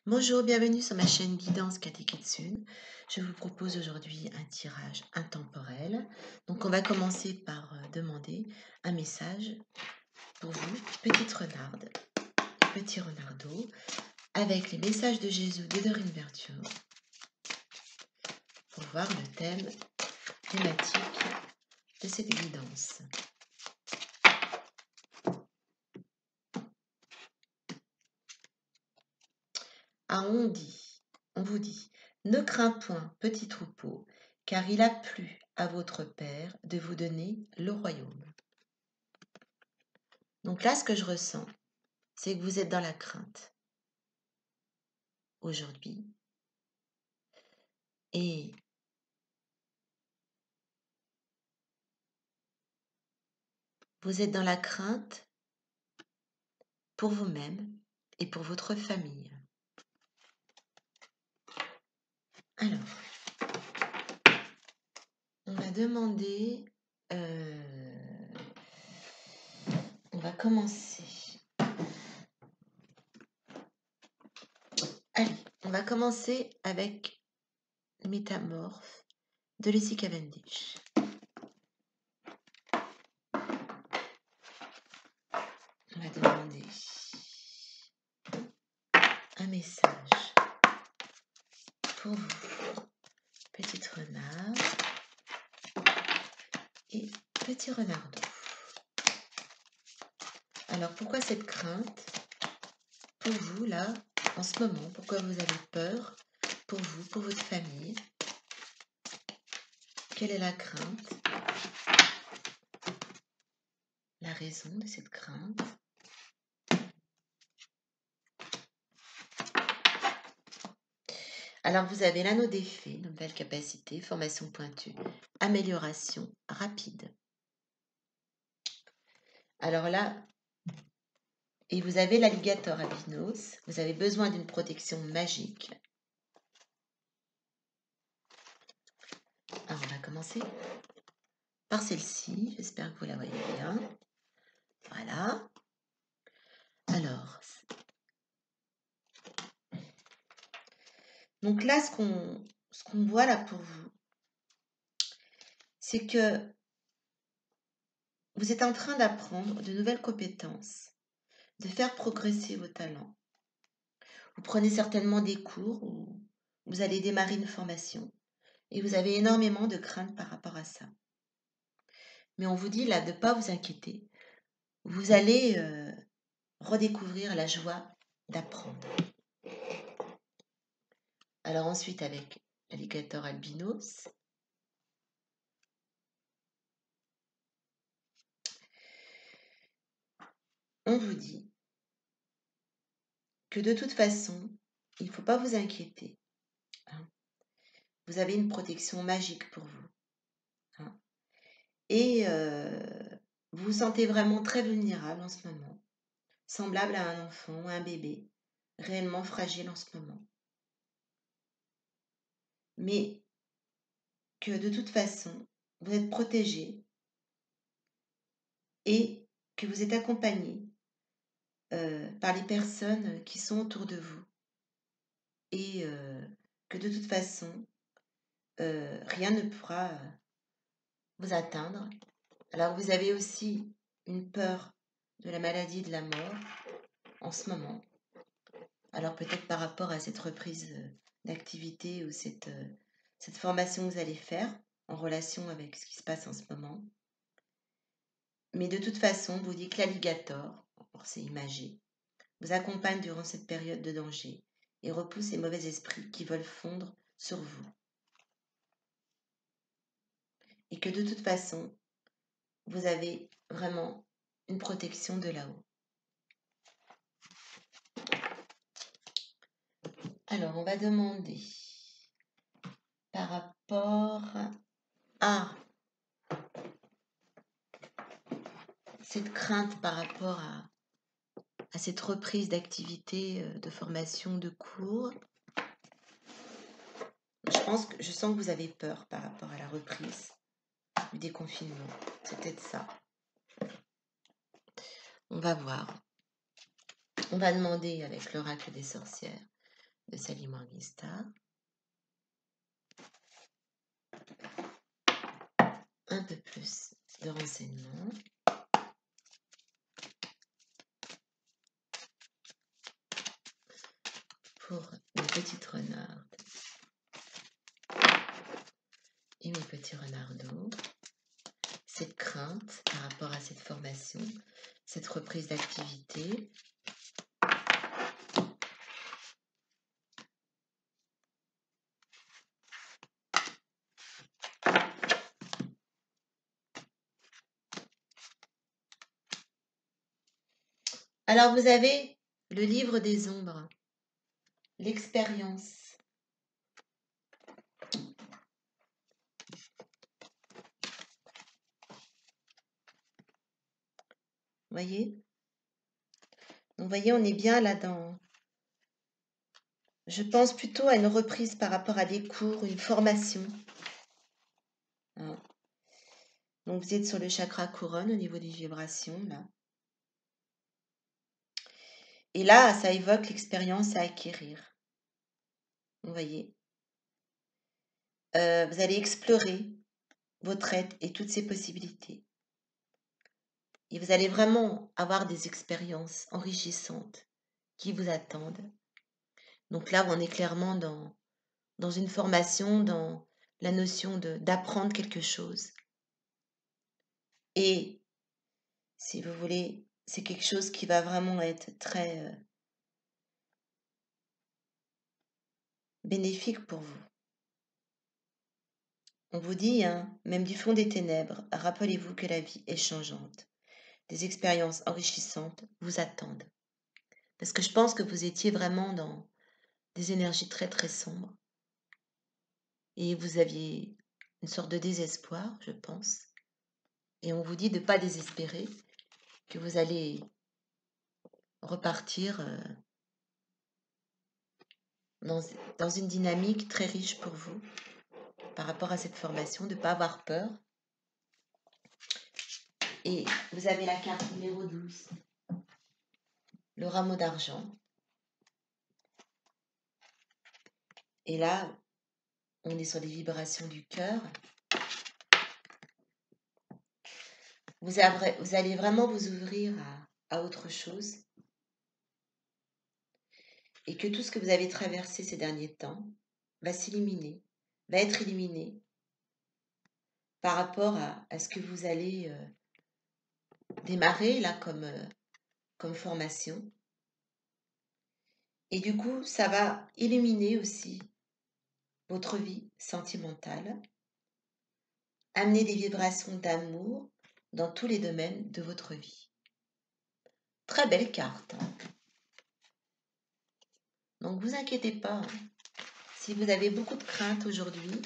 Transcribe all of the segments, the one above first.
Bonjour, bienvenue sur ma chaîne Guidance Katekitsun. Je vous propose aujourd'hui un tirage intemporel. Donc on va commencer par demander un message pour vous, petite renarde, petit renardeau, avec les messages de Jésus de Dorine Virtue pour voir le thème thématique de cette guidance. Ah, on vous dit, ne crains point, petit troupeau, car il a plu à votre Père de vous donner le royaume. Donc là, ce que je ressens, c'est que vous êtes dans la crainte aujourd'hui et vous êtes dans la crainte pour vous-même et pour votre famille. Alors, on va demander, on va commencer. Allez, on va commencer avec Métamorphe de Lucy Cavendish. On va demander un message pour vous, petite renard et petit renardeau. Alors, pourquoi cette crainte pour vous, là, en ce moment? Pourquoi vous avez peur pour vous, pour votre famille? Quelle est la crainte? La raison de cette crainte? Alors, vous avez l'anneau des fées, nouvelle capacité, formation pointue, amélioration rapide. Alors là, et vous avez l'alligator albinos, vous avez besoin d'une protection magique. Alors, on va commencer par celle-ci, j'espère que vous la voyez bien. Voilà. Alors, donc là, ce qu'on voit là pour vous, c'est que vous êtes en train d'apprendre de nouvelles compétences, de faire progresser vos talents. Vous prenez certainement des cours ou vous allez démarrer une formation et vous avez énormément de craintes par rapport à ça. Mais on vous dit là de ne pas vous inquiéter. Vous allez redécouvrir la joie d'apprendre. Alors ensuite avec l'alligator albinos, on vous dit que de toute façon, il ne faut pas vous inquiéter. Hein. Vous avez une protection magique pour vous. Hein. Et vous vous sentez vraiment très vulnérable en ce moment, semblable à un enfant ou un bébé, réellement fragile en ce moment. Mais que de toute façon, vous êtes protégé et que vous êtes accompagné par les personnes qui sont autour de vous. Et que de toute façon, rien ne pourra vous atteindre. Alors vous avez aussi une peur de la maladie et de la mort en ce moment. Alors peut-être par rapport à cette reprise d'activité ou cette formation que vous allez faire en relation avec ce qui se passe en ce moment. Mais de toute façon, vous dites que l'alligator, c'est imagé, vous accompagne durant cette période de danger et repousse les mauvais esprits qui veulent fondre sur vous. Et que de toute façon, vous avez vraiment une protection de là-haut. Alors, on va demander par rapport à cette crainte par rapport à cette reprise d'activité, de formation, de cours. Je sens que vous avez peur par rapport à la reprise du déconfinement. C'est peut-être ça. On va voir. On va demander avec l'oracle des sorcières de Sally Morningstar. Un peu plus de renseignements. Pour mes petites renardes et mes petits renardeaux, cette crainte par rapport à cette formation, cette reprise d'activité. Alors vous avez le livre des ombres, l'expérience. Voyez? Donc, voyez, on est bien là-dedans. Je pense plutôt à une reprise par rapport à des cours, une formation. Hein. Donc, vous êtes sur le chakra couronne au niveau des vibrations, là. Et là, ça évoque l'expérience à acquérir. Vous voyez? Vous allez explorer votre être et toutes ses possibilités. Et vous allez vraiment avoir des expériences enrichissantes qui vous attendent. Donc là, on est clairement dans une formation, dans la notion d'apprendre quelque chose. Et si vous voulez, c'est quelque chose qui va vraiment être très bénéfique pour vous. On vous dit, hein, même du fond des ténèbres, rappelez-vous que la vie est changeante. Des expériences enrichissantes vous attendent. Parce que je pense que vous étiez vraiment dans des énergies très très sombres. Et vous aviez une sorte de désespoir, je pense. Et on vous dit de ne pas désespérer, que vous allez repartir dans une dynamique très riche pour vous par rapport à cette formation, de ne pas avoir peur. Et vous avez la carte numéro 12, le rameau d'argent. Et là, on est sur les vibrations du cœur. Vous allez vraiment vous ouvrir à autre chose. Et que tout ce que vous avez traversé ces derniers temps va s'éliminer, va être éliminé par rapport à ce que vous allez démarrer là comme formation. Et du coup, ça va illuminer aussi votre vie sentimentale, amener des vibrations d'amour dans tous les domaines de votre vie. Très belle carte. Hein. Donc, vous inquiétez pas. Hein. Si vous avez beaucoup de craintes aujourd'hui,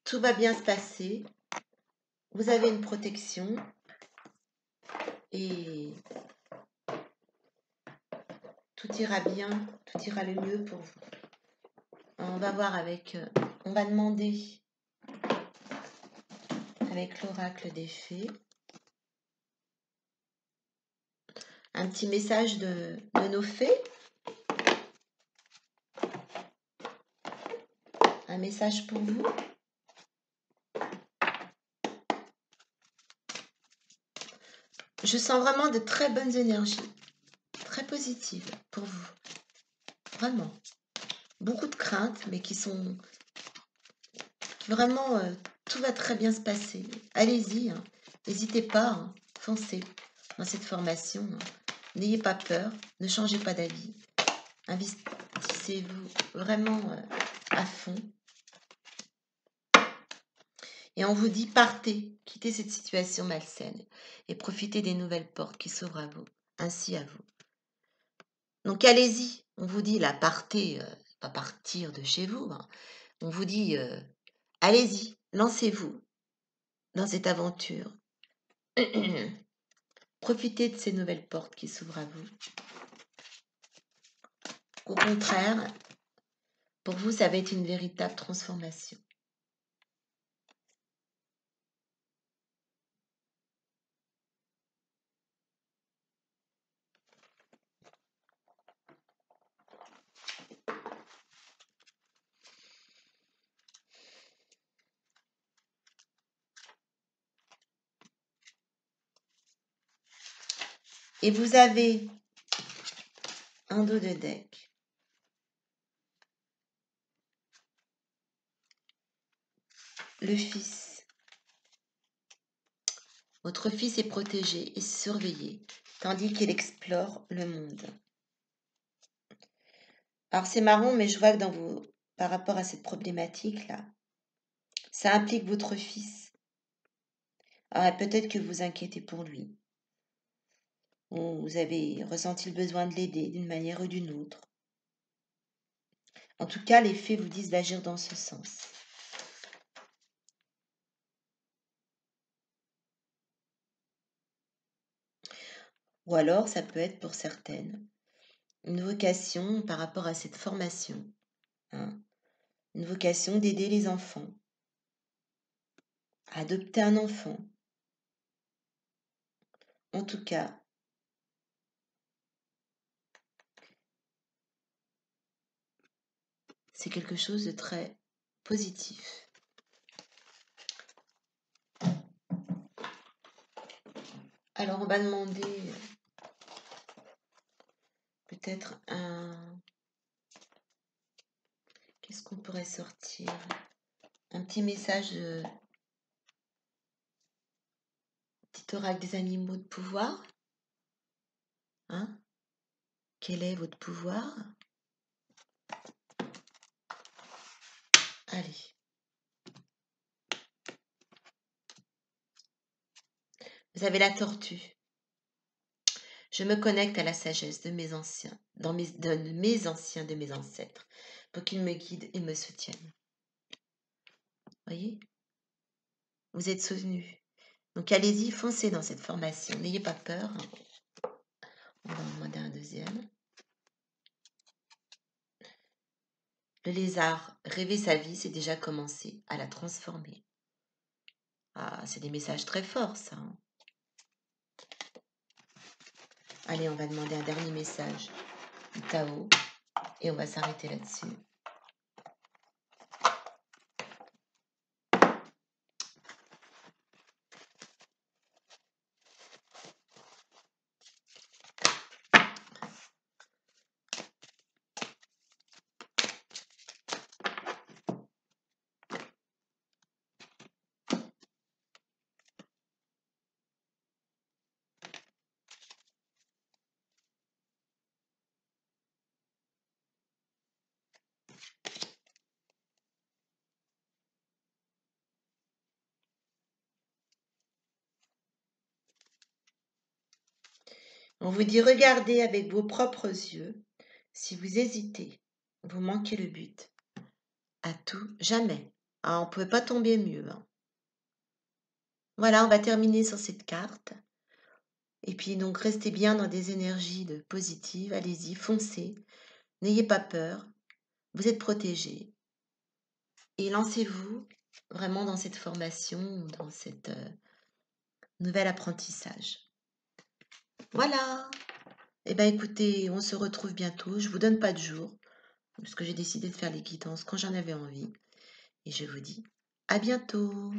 tout va bien se passer. Vous avez une protection et tout ira bien, tout ira le mieux pour vous. On va voir on va demander avec l'oracle des fées un petit message de nos fées. Un message pour vous. Je sens vraiment de très bonnes énergies, très positives pour vous. Vraiment. Beaucoup de craintes, mais qui vraiment, tout va très bien se passer. Allez-y, hein. N'hésitez pas, hein. Foncez dans cette formation. Hein. N'ayez pas peur, ne changez pas d'avis. Investissez-vous vraiment à fond. Et on vous dit, partez, quittez cette situation malsaine et profitez des nouvelles portes qui s'ouvrent à vous, ainsi à vous. Donc allez-y, on vous dit, là, partez, pas partir de chez vous, hein. On vous dit, allez-y, lancez-vous dans cette aventure. Profitez de ces nouvelles portes qui s'ouvrent à vous. Au contraire, pour vous, ça va être une véritable transformation. Et vous avez un dos de deck. Le fils. Votre fils est protégé et surveillé, tandis qu'il explore le monde. Alors c'est marrant, mais je vois que par rapport à cette problématique-là, ça implique votre fils. Alors peut-être que vous inquiétez pour lui, ou vous avez ressenti le besoin de l'aider d'une manière ou d'une autre. En tout cas, les faits vous disent d'agir dans ce sens. Ou alors, ça peut être pour certaines une vocation par rapport à cette formation, hein, une vocation d'aider les enfants, à adopter un enfant. En tout cas, c'est quelque chose de très positif. Alors, on va demander peut-être qu'est-ce qu'on pourrait sortir? Un petit message, petit oracle des animaux de pouvoir. Hein? Quel est votre pouvoir? Allez. Vous avez la tortue. Je me connecte à la sagesse de mes anciens, de mes ancêtres, pour qu'ils me guident et me soutiennent. Voyez? Vous êtes souvenus. Donc allez-y, foncez dans cette formation. N'ayez pas peur. On va en demander un deuxième. Le lézard, rêver sa vie, c'est déjà commencer à la transformer. Ah, c'est des messages très forts, ça. Hein. Allez, on va demander un dernier message du Tao et on va s'arrêter là-dessus. On vous dit regardez avec vos propres yeux. Si vous hésitez, vous manquez le but. À tout jamais. Ah, on ne pouvait pas tomber mieux. Hein. Voilà, on va terminer sur cette carte. Et puis donc restez bien dans des énergies positives. Allez-y, foncez. N'ayez pas peur. Vous êtes protégés. Et lancez-vous vraiment dans cette formation, dans cette nouvel apprentissage. Voilà. Eh bien écoutez, on se retrouve bientôt. Je ne vous donne pas de jour, parce que j'ai décidé de faire les guidances quand j'en avais envie. Et je vous dis à bientôt.